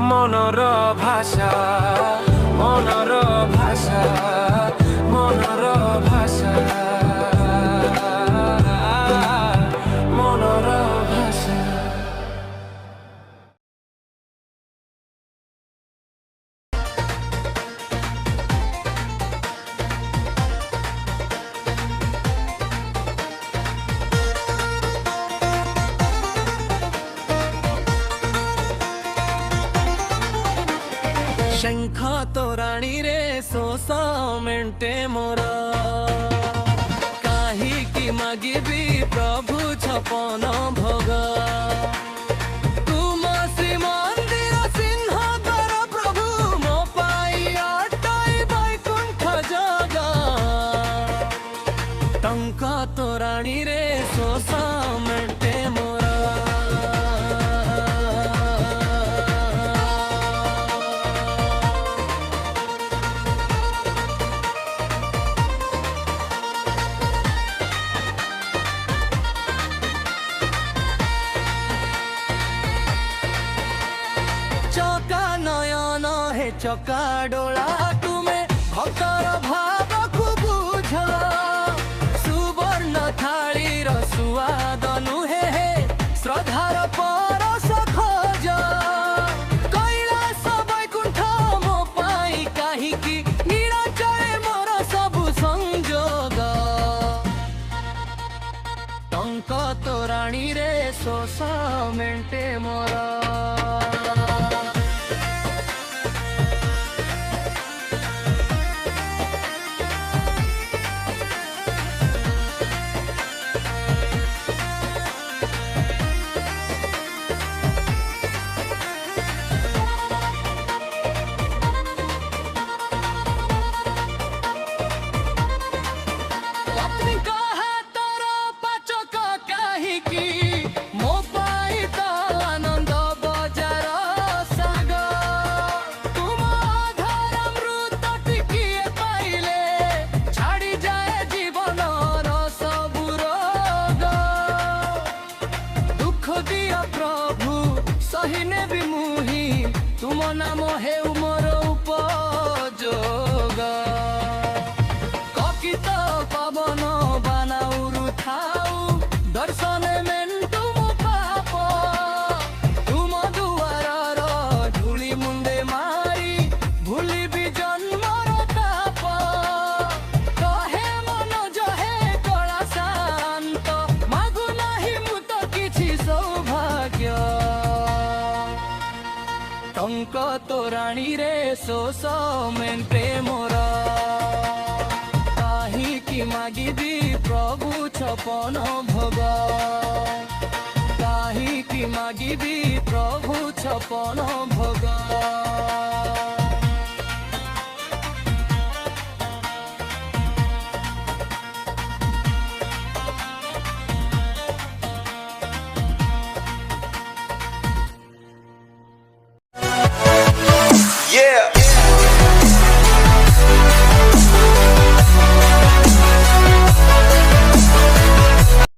মনর ভাষা মনর ভাষা মনর ভাষা মনর ভাষা। शंख तोराणी रे सोसा मेंटे मोरा काहीकि मागिबी प्रभु छपन भोग तुम श्रीमंदिर सिंह द्वार प्रभु मो पाई अटाई बैकुंठ जगा टंक तोराणी रे सोसा मेंटे मोरा। चका नयन हे चका डोला तुमे भक्तर भाव को बुझ सुवर्ण थाली सुआद नुहे हे श्रद्धार परस खोज कैलास बैकुंठ मो पाई काहीकि नीलाचले मोर सबु संजोग टंक तोराणी रे सोसा मेंटे मोरा। तुम नाम हे मोर उपजोग ककित पवन बानाउरु थाउ दर्शन मेंटु मो पाप तुम दुआर धूली मुंडे मारी भूली भी जन्मर ताप कहे मन जहे कला शांत मागु नाही मु तो किछि सौभाग्य टंक तोराणी रे सोसा मेंटे मोरा काहीकि मागिबी प्रभु छपन भोग काहीकि मागिबी प्रभु छपन भोग।